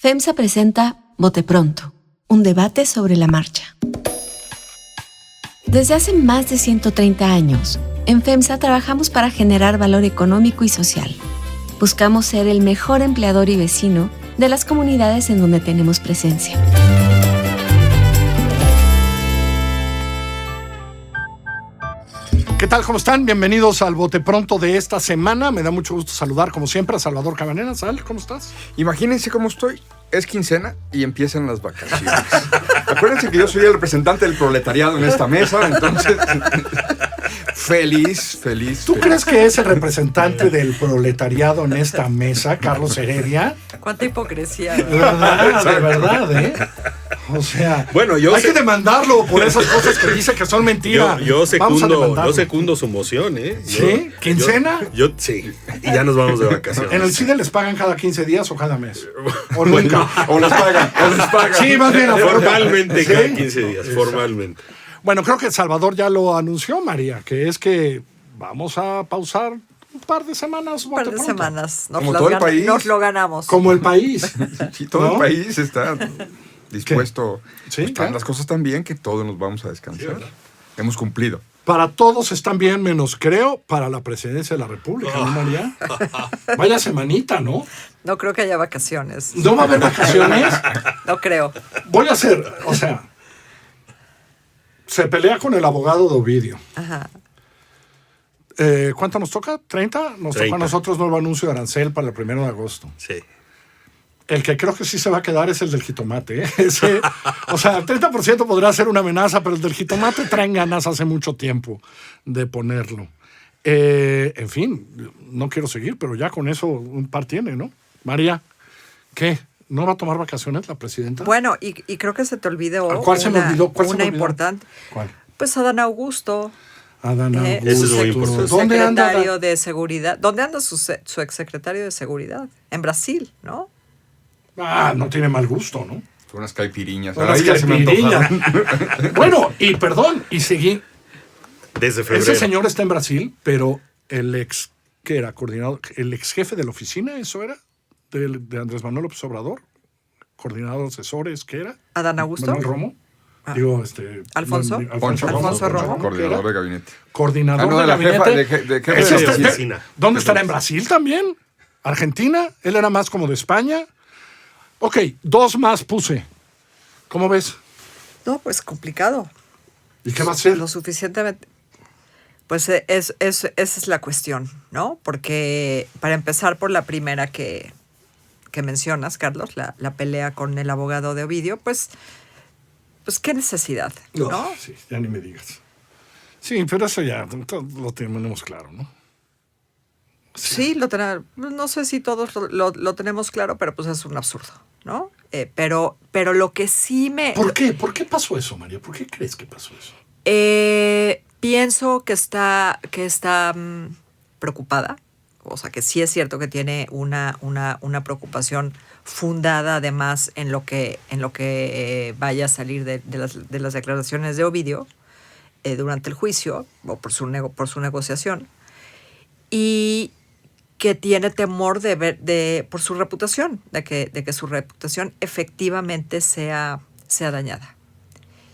FEMSA presenta Bote Pronto, un debate sobre la marcha. Desde hace más de 130 años, en FEMSA trabajamos para generar valor económico y social. Buscamos ser el mejor empleador y vecino de las comunidades en donde tenemos presencia. ¿Qué tal? ¿Cómo están? Bienvenidos al Bote Pronto de esta semana. Me da mucho gusto saludar, como siempre, a Salvador Cabanera. Sal, ¿cómo estás? Imagínense cómo estoy. Es quincena y empiezan las vacaciones. Acuérdense que yo soy el representante del proletariado en esta mesa, entonces feliz. ¿Tú crees que es el representante del proletariado en esta mesa, Carlos Heredia? Cuánta hipocresía. De verdad, ¿eh? O sea, bueno, hay que demandarlo por esas cosas que dice que son mentiras. Yo secundo su moción, ¿eh? ¿Sí? ¿Quincena? Sí. Y ya nos vamos de vacaciones. ¿En el CIDE les pagan cada 15 días o cada mes? ¿O Bueno, nunca? O les pagan. Sí, más bien. Formalmente, ¿Sí? cada 15 días, formalmente. Bueno, creo que Salvador ya lo anunció, María, que es que vamos a pausar un par de semanas. Un par de semanas. Como todo el país. Nos lo ganamos. Como el país. Sí, todo el país está dispuesto. Sí, Están claro. las cosas tan bien que todos nos vamos a descansar. Sí, hemos cumplido. Para todos están bien, menos creo, para la presidencia de la República, ¿no, María? Vaya semanita, ¿no? No creo que haya vacaciones. ¿No va a haber vacaciones? No creo. Voy a hacer, o sea, se pelea con el abogado de Ovidio. Ajá. ¿Cuánto nos toca? ¿30? Nos 30. toca a nosotros nuevo anuncio de arancel para el 1 de agosto. Sí. El que creo que sí se va a quedar es el del jitomate, ¿eh? Ese, o sea, el 30% podrá ser una amenaza, pero el del jitomate traen ganas hace mucho tiempo de ponerlo. En fin, no quiero seguir, pero ya con eso un par tiene, ¿no? María, ¿qué? ¿No va a tomar vacaciones la presidenta? Bueno, y creo que se te olvidó ¿Cuál se me olvidó? ¿Cuál se me una olvidó? importante. ¿Cuál? Pues Adán Augusto. Adán Augusto. Ese es muy importante. Su ¿Dónde anda? secretario de Seguridad. ¿Dónde anda su exsecretario de Seguridad? En Brasil, ¿no? No tiene mal gusto, ¿no? Son unas caipiriñas. Unas Ahí ya se me caipirinhas. antojaron. Bueno, y perdón, y seguí. Desde febrero. Ese señor está en Brasil, pero el ex, ¿qué era? Coordinador, el ex jefe de la oficina, ¿eso era? De Andrés Manuel López Obrador. Coordinador de asesores, ¿qué era? Adán Augusto. Manuel Romo. Digo, ¿Alfonso? Poncho Alfonso Romo. Coordinador de gabinete. Coordinador de la de jefa gabinete. de jefe Ese de está- oficina. ¿Dónde estará? ¿En Brasil también? ¿Argentina? Él era más como de España. Ok, 2 más puse. ¿Cómo ves? No, pues complicado. ¿Y qué va a hacer? Lo suficientemente. Pues esa es la cuestión, ¿no? Porque para empezar por la primera que mencionas, Carlos, la pelea con el abogado de Ovidio, pues qué necesidad, ¿no? Sí, ya ni me digas. Sí, pero eso ya lo tenemos claro, ¿no? Sí, no sé si todos lo tenemos claro, pero pues es un absurdo, ¿no? Pero lo que sí me... ¿Por qué? ¿Por qué pasó eso, María? ¿Por qué crees que pasó eso? Pienso que está preocupada. O sea, que sí es cierto que tiene una preocupación fundada, además, en lo que vaya a salir de las declaraciones de Ovidio durante el juicio o por su negociación, y que tiene temor por su reputación, de que su reputación efectivamente sea dañada.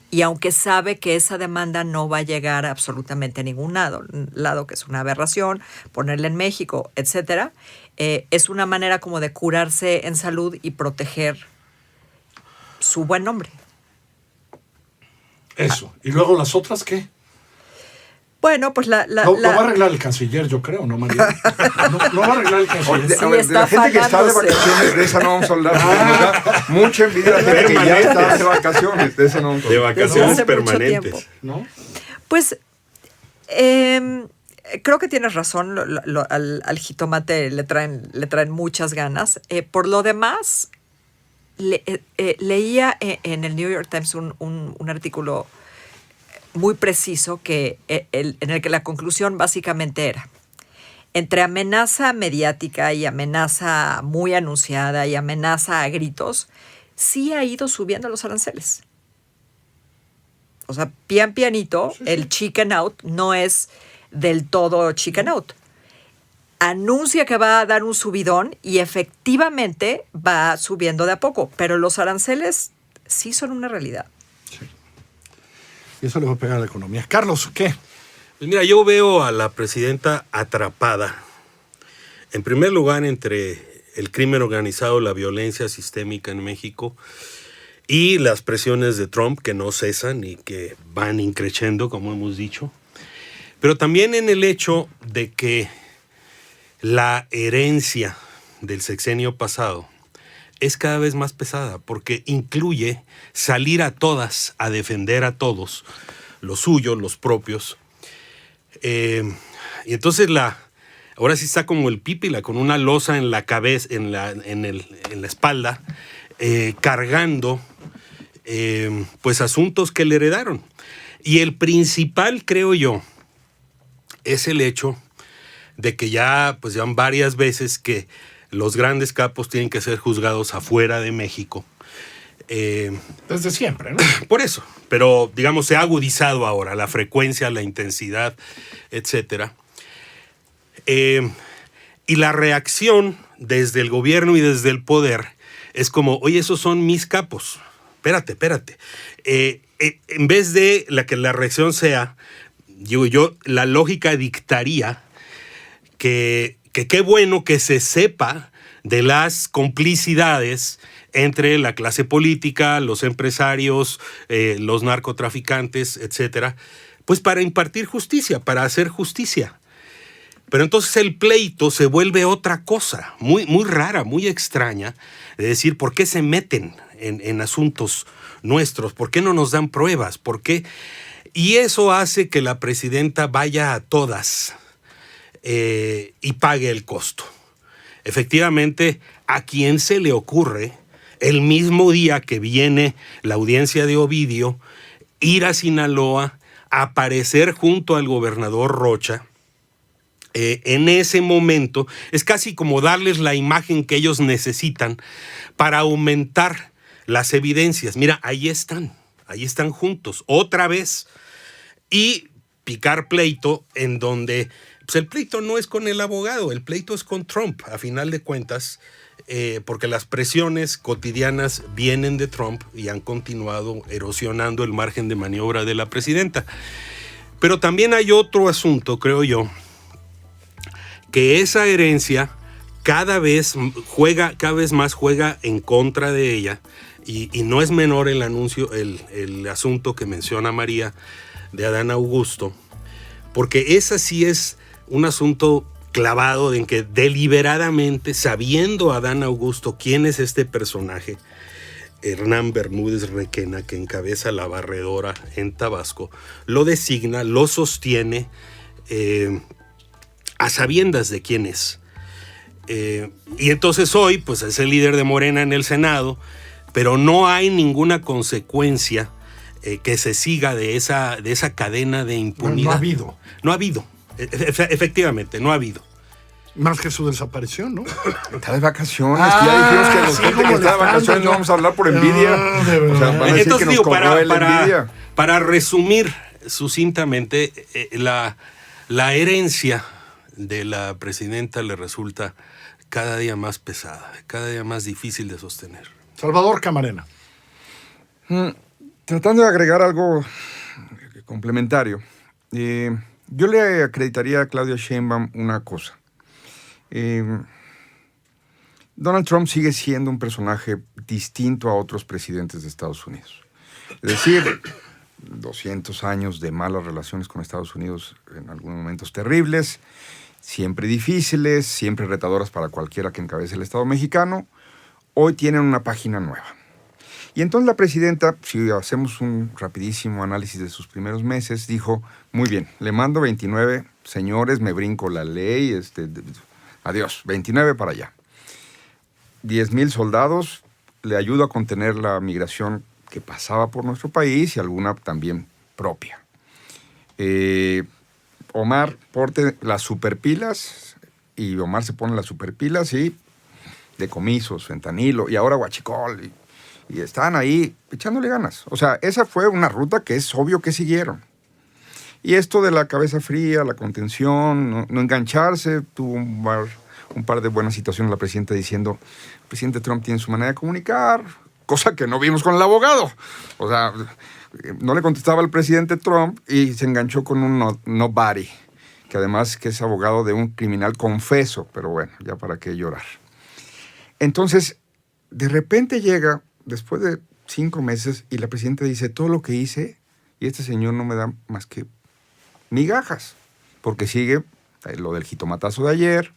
Y aunque sabe que esa demanda no va a llegar absolutamente a ningún lado, que es una aberración, ponerla en México, etcétera, es una manera como de curarse en salud y proteger su buen nombre. Eso. ¿Y luego las otras qué? Bueno, pues Lo va a arreglar el canciller, yo creo, ¿no, María? No va a arreglar el canciller. Sí, A ver, de está la gente que está de afanándose. vacaciones, de esa no vamos a hablar. porque nos da mucha envidia a la gente que ya está de vacaciones. De esa no vamos a De hablar. vacaciones Hace mucho permanentes. tiempo. ¿No? Pues creo que tienes razón, al jitomate le traen muchas ganas. Por lo demás, leía en el New York Times un artículo muy preciso en el que la conclusión básicamente era: entre amenaza mediática y amenaza muy anunciada y amenaza a gritos, sí ha ido subiendo los aranceles. O sea, pianito, el chicken out no es del todo chicken out. anuncia que va a dar un subidón y efectivamente va subiendo de a poco, pero los aranceles sí son una realidad. Y eso le va a pegar a la economía. Carlos, ¿qué? Pues mira, yo veo a la presidenta atrapada, en primer lugar, entre el crimen organizado, la violencia sistémica en México y las presiones de Trump que no cesan y que van increciendo, como hemos dicho, pero también en el hecho de que la herencia del sexenio pasado es cada vez más pesada porque incluye salir a todas a defender a todos, los suyos, los propios. Y entonces ahora sí está como el Pípila con una losa en la cabeza, en la espalda, cargando pues asuntos que le heredaron. Y el principal, creo yo, es el hecho de que ya pues van varias veces que los grandes capos tienen que ser juzgados afuera de México. Desde siempre, ¿no? Por eso, pero digamos se ha agudizado ahora la frecuencia, la intensidad, etcétera. Y la reacción desde el gobierno y desde el poder es como, oye, esos son mis capos. Espérate. En vez de que la reacción sea, digo yo, la lógica dictaría que qué bueno que se sepa de las complicidades entre la clase política, los empresarios, los narcotraficantes, etcétera, pues para impartir justicia, para hacer justicia. Pero entonces el pleito se vuelve otra cosa, muy, muy rara, muy extraña, de decir, ¿por qué se meten en asuntos nuestros? ¿Por qué no nos dan pruebas? ¿Por qué? Y eso hace que la presidenta vaya a todas y pague el costo. Efectivamente, ¿a quién se le ocurre el mismo día que viene la audiencia de Ovidio ir a Sinaloa, a aparecer junto al gobernador Rocha? En ese momento es casi como darles la imagen que ellos necesitan para aumentar las evidencias. Mira, ahí están juntos, otra vez, y picar pleito en donde pues el pleito no es con el abogado, el pleito es con Trump, a final de cuentas, porque las presiones cotidianas vienen de Trump y han continuado erosionando el margen de maniobra de la presidenta. Pero también hay otro asunto, creo yo, que esa herencia cada vez más juega en contra de ella, y no es menor el asunto que menciona María de Adán Augusto, porque esa sí es un asunto clavado en que deliberadamente, sabiendo Adán Augusto quién es este personaje, Hernán Bermúdez Requena, que encabeza la barredora en Tabasco, lo designa, lo sostiene a sabiendas de quién es. Y entonces hoy pues es el líder de Morena en el Senado, pero no hay ninguna consecuencia que se siga de esa cadena de impunidad. No ha habido. No ha habido. Efectivamente, no ha habido. Más que su desaparición, ¿no? Está de vacaciones, que ya dijimos que los gente que está de vacaciones no vamos a hablar por envidia. O sea, van a decir Entonces, que nos digo, corroe la envidia. para resumir sucintamente, la herencia de la presidenta le resulta cada día más pesada, cada día más difícil de sostener. Salvador Camarena. Tratando de agregar algo complementario, yo le acreditaría a Claudia Sheinbaum una cosa. Donald Trump sigue siendo un personaje distinto a otros presidentes de Estados Unidos. Es decir, 200 años de malas relaciones con Estados Unidos, en algunos momentos terribles, siempre difíciles, siempre retadoras para cualquiera que encabece el Estado mexicano. Hoy tienen una página nueva. Y entonces la presidenta, si hacemos un rapidísimo análisis de sus primeros meses, dijo, muy bien, le mando 29 señores, me brinco la ley, adiós, 29 para allá. 10,000 soldados, le ayudo a contener la migración que pasaba por nuestro país y alguna también propia. Omar, porte las superpilas, y Omar se pone las superpilas y decomisos, fentanilo, y ahora huachicol, y están ahí echándole ganas. O sea, esa fue una ruta que es obvio que siguieron. Y esto de la cabeza fría, la contención, no engancharse, tuvo un par de buenas situaciones la presidenta diciendo, el presidente Trump tiene su manera de comunicar, cosa que no vimos con el abogado. O sea, no le contestaba al presidente Trump y se enganchó con un nobody, que además que es abogado de un criminal confeso, pero bueno, ya para qué llorar. Entonces, de repente llega, después de 5 meses, y la presidenta dice, todo lo que hice, y este señor no me da más que migajas, porque sigue lo del jitomatazo de ayer.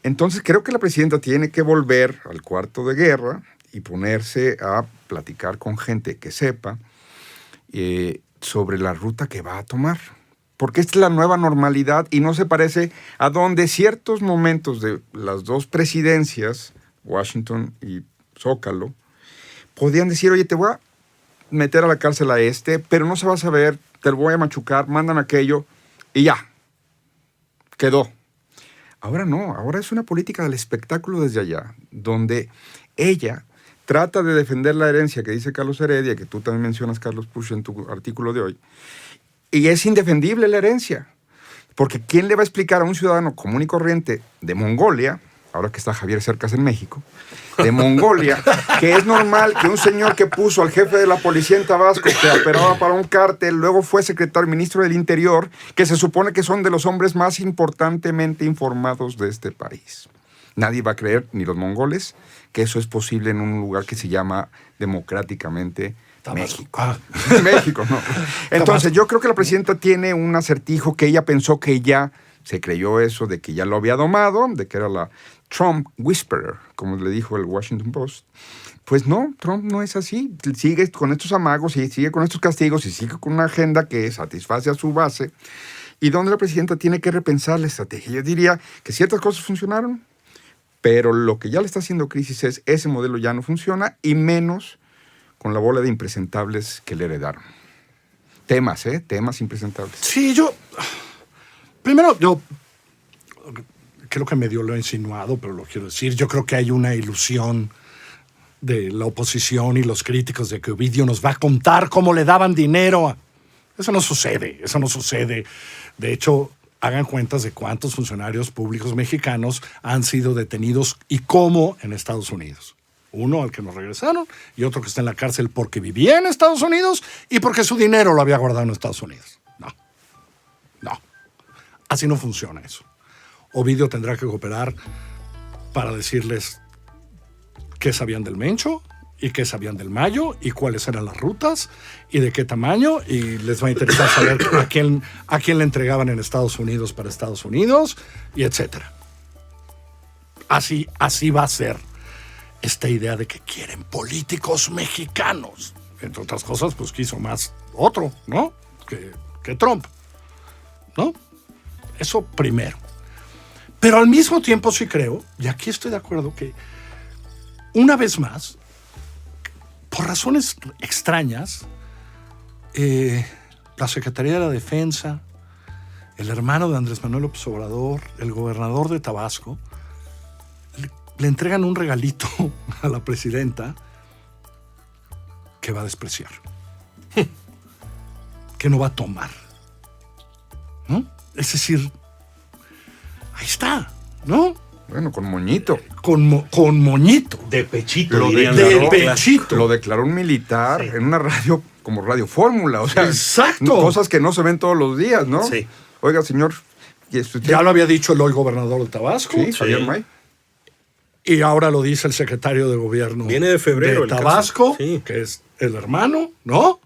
Entonces, creo que la presidenta tiene que volver al cuarto de guerra y ponerse a platicar con gente que sepa sobre la ruta que va a tomar. Porque esta es la nueva normalidad y no se parece a donde ciertos momentos de las dos presidencias, Washington y Zócalo, podían decir, oye, te voy a meter a la cárcel a pero no se va a saber, te lo voy a machucar, mándame aquello, y ya, quedó. Ahora no, ahora es una política del espectáculo desde allá, donde ella trata de defender la herencia que dice Carlos Heredia, que tú también mencionas, Carlos Pusch, en tu artículo de hoy, y es indefendible la herencia, porque ¿quién le va a explicar a un ciudadano común y corriente de Mongolia, ahora que está Javier Cercas en México, de Mongolia, que es normal que un señor que puso al jefe de la policía en Tabasco, que operaba para un cártel, luego fue secretario ministro del Interior, que se supone que son de los hombres más importantemente informados de este país? Nadie va a creer, ni los mongoles, que eso es posible en un lugar que se llama democráticamente México. México, no. Entonces, yo creo que la presidenta tiene un acertijo que ella pensó que ya se creyó eso, de que ya lo había domado, de que era la Trump Whisperer, como le dijo el Washington Post. Pues no, Trump no es así. Sigue con estos amagos y sigue con estos castigos y sigue con una agenda que satisface a su base y donde la presidenta tiene que repensar la estrategia. Yo diría que ciertas cosas funcionaron, pero lo que ya le está haciendo crisis es ese modelo ya no funciona y menos con la bola de impresentables que le heredaron. Temas impresentables. Sí, primero, yo creo que medio lo he insinuado, pero lo quiero decir. Yo creo que hay una ilusión de la oposición y los críticos de que Ovidio nos va a contar cómo le daban dinero. Eso no sucede. De hecho, hagan cuentas de cuántos funcionarios públicos mexicanos han sido detenidos y cómo en Estados Unidos. Uno al que nos regresaron y otro que está en la cárcel porque vivía en Estados Unidos y porque su dinero lo había guardado en Estados Unidos. No. Así no funciona eso. Ovidio tendrá que cooperar para decirles qué sabían del Mencho y qué sabían del Mayo y cuáles eran las rutas y de qué tamaño, y les va a interesar saber a quién le entregaban en Estados Unidos para Estados Unidos y etcétera. Así va a ser esta idea de que quieren políticos mexicanos. Entre otras cosas, pues quiso más otro, ¿no? Que Trump, ¿no? Eso primero. Pero al mismo tiempo sí creo, y aquí estoy de acuerdo, que una vez más, por razones extrañas, la Secretaría de la Defensa, el hermano de Andrés Manuel López Obrador, el gobernador de Tabasco, le entregan un regalito a la presidenta que va a despreciar, que no va a tomar, ¿no? Es decir, ahí está, ¿no? Bueno, con moñito. Con moñito. De pechito. De pechito. Lo declaró un militar en una radio, como Radio Fórmula. O sea, exacto. Cosas que no se ven todos los días, ¿no? Sí. Oiga, señor. Ya lo había dicho el hoy gobernador de Tabasco. Sí, Javier May. Y ahora lo dice el secretario de gobierno. Viene de febrero de Tabasco, sí, que es el hermano, ¿no?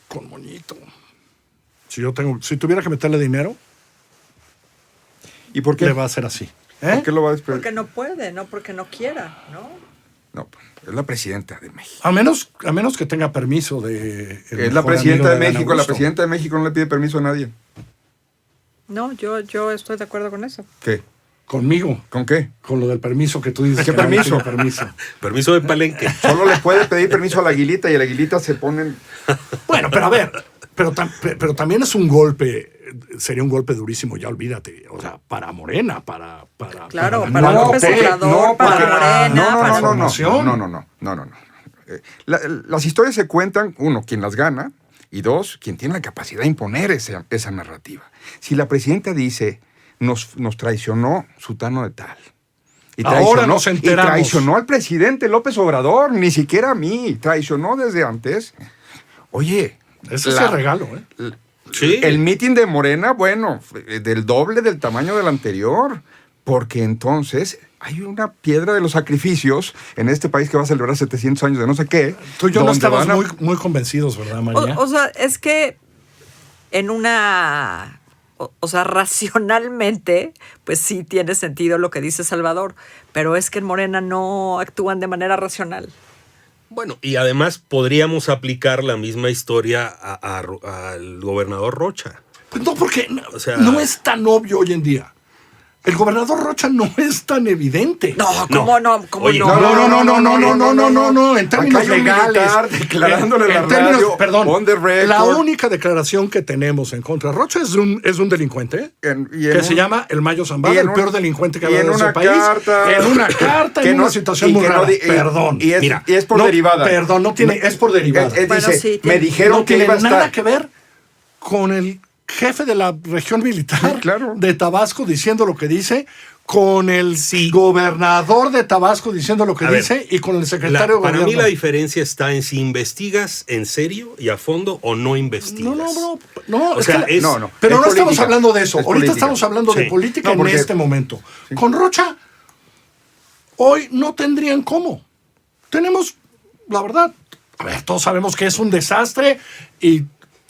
Con moñito. Si tuviera que meterle dinero, ¿y por qué? le va a hacer así. ¿Por qué lo va a despreciar? Porque no puede, no porque no quiera, ¿no? No, es la presidenta de México. A menos que tenga permiso de... Es la presidenta de México. La presidenta de México no le pide permiso a nadie. No, yo estoy de acuerdo con eso. ¿Qué? Conmigo. ¿Con qué? Con lo del permiso que tú dices. ¿Qué que no permiso? tengo permiso. Permiso de Palenque. Solo le puede pedir permiso a la Aguilita y la Aguilita se ponen... Bueno, pero a ver, pero también es un golpe, sería un golpe durísimo, ya olvídate. O sea, para Morena, Claro, para para López Obrador, para Morena, para Formación. No. Las historias se cuentan, uno, quien las gana, Y dos, quien tiene la capacidad de imponer esa narrativa. Si la presidenta dice, nos traicionó sutano de tal. Y Ahora nos enteramos. Y traicionó al presidente López Obrador, ni siquiera a mí. Traicionó desde antes. Oye. Ese es el regalo, ¿eh? Sí. El mitin de Morena, bueno, del doble del tamaño del anterior. Porque entonces hay una piedra de los sacrificios en este país que va a celebrar 700 años de no sé qué. Tú y yo no donde estamos van a- muy convencidos, ¿verdad, María? O sea, es que en una... O sea, racionalmente, pues sí tiene sentido lo que dice Salvador, pero es que en Morena no actúan de manera racional. Bueno, y además podríamos aplicar la misma historia al gobernador Rocha. Pues no, porque O sea- no es tan obvio hoy en día. El gobernador Rocha no es tan evidente. No, ¿cómo no? ¿Cómo Oye, no? No, en términos Acá hay un legales. militar declarándole en la términos, radio, perdón, on the record. la única declaración que tenemos en contra de Rocha es un delincuente que se llama el Mayo Zambada, y en el un- peor delincuente que ha y en habido en una ese país. carta- En una carta, que en no- una situación y muy que no rara. di- Perdón. y es, Mira, y es por No, derivada. Perdón, no tiene, es por derivada. Bueno, Dice, sí, me tiene- dijeron No que tiene iba a nada estar... que ver con el jefe de la región militar Sí, claro. de Tabasco diciendo lo que dice, con el Sí. gobernador de Tabasco diciendo lo que A ver, dice y con el secretario de Para gobierno. mí la diferencia está en si investigas en serio y a fondo o no investigas. No, O es sea, que- es- no. pero es no estamos política. hablando de eso. Es Ahorita política. estamos hablando de Sí. política No, en porque- este momento. Con Rocha, hoy no tendrían cómo. Tenemos, la verdad, a ver, todos sabemos que es un desastre y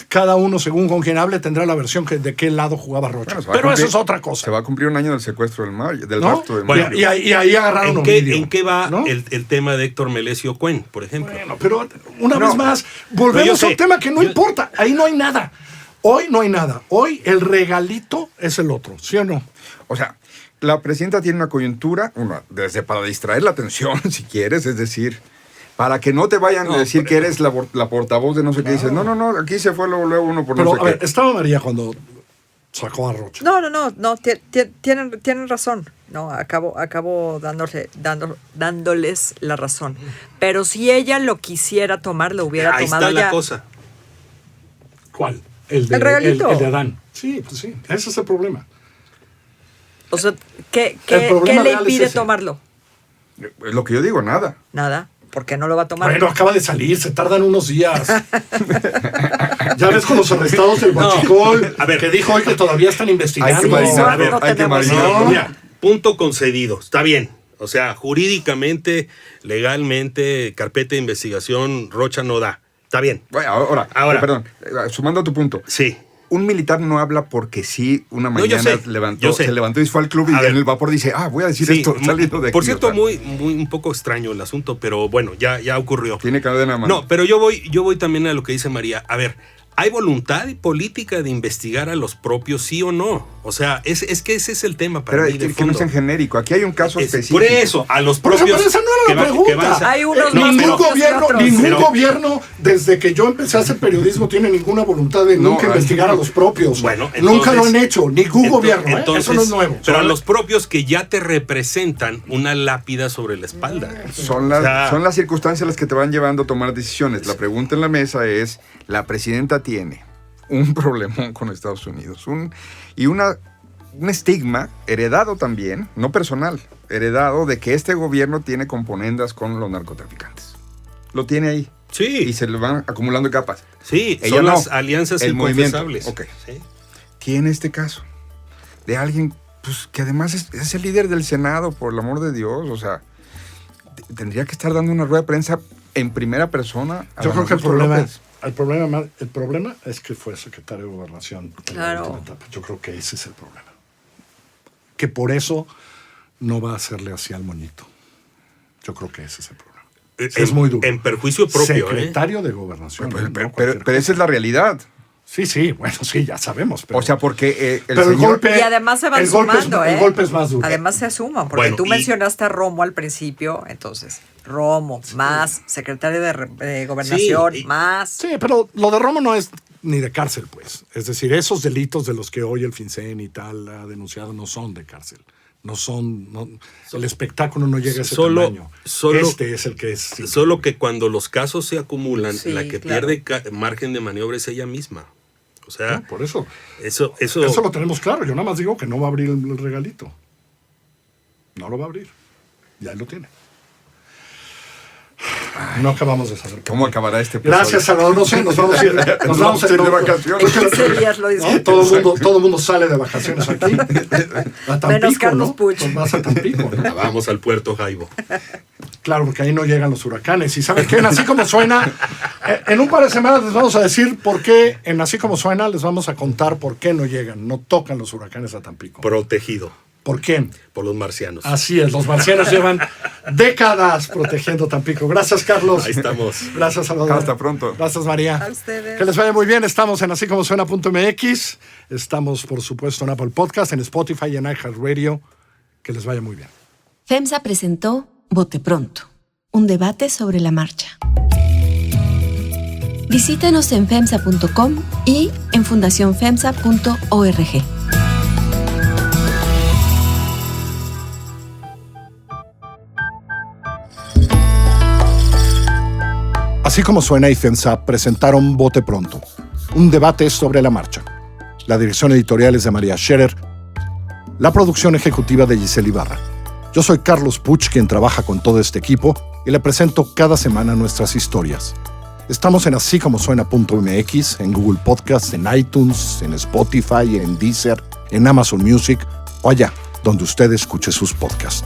cada uno, según con quien hable, tendrá la versión de qué lado jugaba Rocha. Bueno, se va a pero eso cumplir- es otra cosa. Se va a cumplir un año del secuestro del ¿no? rapto de Bueno, Mario. y ahí agarraron ¿En qué, Ovidio, en qué va ¿no? el tema de Héctor Melesio Cuen, por ejemplo? Bueno, pero una No. vez más, Pero volvemos yo a sé. un tema que no Yo- importa. Ahí no hay nada. Hoy no hay nada. Hoy el regalito es el otro, ¿sí o no? O sea, la presidenta tiene una coyuntura, desde para distraer la atención, si quieres, es decir, para que no te vayan a decir que eres la portavoz de no sé qué. Dices, no, aquí se fue luego uno por Pero, no a sé ver, qué. estaba María cuando sacó a Rocha. No, tienen razón. No, acabo dándoles la razón. Pero si ella lo quisiera tomar, lo hubiera Ahí tomado está la ya. cosa. ¿Cuál? El regalito. El de Adán. Sí, pues sí. Ese es el problema. O sea, ¿qué El problema le real es impide ese. tomarlo? Es lo que yo digo, nada. Nada. ¿Por qué no lo va a tomar? Bueno, acaba de salir, se tardan unos días. Ya ves con los arrestados del Huachicol, a ver. que dijo hoy que todavía están investigando. Hay que marinar, a ver, no hay que tenemos- marinar. No, mira, Punto concedido. Está bien. O sea, jurídicamente, legalmente, carpeta de investigación, Rocha no da. Está bien. Bueno, ahora, perdón, sumando a tu punto. Sí. Un militar no habla porque sí, una No, yo mañana sé, se yo sé. levantó y fue al club y A ver. en el vapor dice, voy a decir Sí, esto saliendo de aquí. por cierto, o sea, muy un poco extraño el asunto, pero bueno, ya ocurrió. tiene cadena de mano. No, pero yo voy también a lo que dice María. A ver, ¿hay voluntad política de investigar a los propios, sí o no? O sea, es que ese es el tema para pero mí es de que no fondo. es en genérico. Aquí hay un caso específico. Por eso, a los Por eso, propios... pero esa no era la que pregunta. van a- Hay unos más ningún propios que gobierno, otros. ningún Pero- gobierno, desde que yo empecé a hacer periodismo, tiene ninguna voluntad de No, nunca investigar a los propios. Bueno, nunca lo entonces- han hecho, ningún gobierno. Eso no es nuevo. Pero a los propios que ya te representan una lápida sobre la espalda. Son O sea, las circunstancias las que te van llevando a tomar decisiones. La pregunta en la mesa es, la presidenta tiene un problemón con Estados Unidos un estigma heredado también, no personal, heredado de que este gobierno tiene componendas con los narcotraficantes. Lo tiene ahí. Y Sí, se le van acumulando capas. sí, Ella son no. las alianzas El movimiento. inconfesables. Ok. Sí. Tiene este caso de alguien pues, que además es el líder del Senado, por el amor de Dios. O sea, tendría que estar dando una rueda de prensa en primera persona. A Yo Adán creo que Augusto López. el problema es que fue secretario de Gobernación en la Claro. última etapa. Yo creo que ese es el problema. Que por eso no va a hacerle así al moñito. Yo creo que ese es el problema. Es muy duro. En perjuicio propio, Secretario de Gobernación. Pero, no pero cualquier esa cosa. es la realidad. Sí, bueno, sí, ya sabemos. Pero, O sea, porque el pero señor... golpe, Y además se van el golpe sumando, el golpe es más duro. Además se suman, porque Bueno, tú y- mencionaste a Romo al principio, entonces, Romo, más secretario de Gobernación, Sí, y- más... Sí, pero lo de Romo no es ni de cárcel, pues. Es decir, esos delitos de los que hoy el FinCEN y tal ha denunciado no son de cárcel. el espectáculo no llega a ese tamaño. Este es el que es. Solo que cuando los casos se acumulan, Sí, la que claro. pierde margen de maniobra es ella misma. O sea, No, por eso. eso Eso lo tenemos claro. Yo nada más digo que no va a abrir el regalito. No lo va a abrir. Ya lo tiene. No acabamos de saber. ¿Cómo acabará este episodio? Gracias, Salvador. No sé, nos vamos a ir. Nos vamos a ir de vacaciones. En 15 días lo ¿no? disfruto. Todo el mundo sale de vacaciones aquí. A Tampico, Menos Carlos ¿no? Puch. Pues vas a Tampico, ¿no? vamos al puerto Jaibo. Claro, porque ahí no llegan los huracanes. Y ¿saben qué? En Así Como Suena, en un par de semanas les vamos a decir por qué, en Así Como Suena, les vamos a contar por qué no llegan, no tocan los huracanes a Tampico. Protegido ¿Por qué? por los marcianos. Así es, los marcianos llevan décadas protegiendo Tampico. Gracias, Carlos. Ahí estamos. Gracias, Salvador. Hasta pronto. Gracias, María. A ustedes. Que les vaya muy bien. Estamos en asícomosuena.mx. Estamos, por supuesto, en Apple Podcast, en Spotify y en iHeartRadio. Que les vaya muy bien. FEMSA presentó Bote Pronto, un debate sobre la marcha. Visítenos en FEMSA.com y en fundacionfemsa.org. Así Como Suena y FEMSA presentaron Bote Pronto, un debate sobre la marcha. La dirección editorial es de María Scherer, la producción ejecutiva de Giselle Ibarra. Yo soy Carlos Puch, quien trabaja con todo este equipo, y le presento cada semana nuestras historias. Estamos en asícomosuena.mx, en Google Podcasts, en iTunes, en Spotify, en Deezer, en Amazon Music o allá donde usted escuche sus podcasts.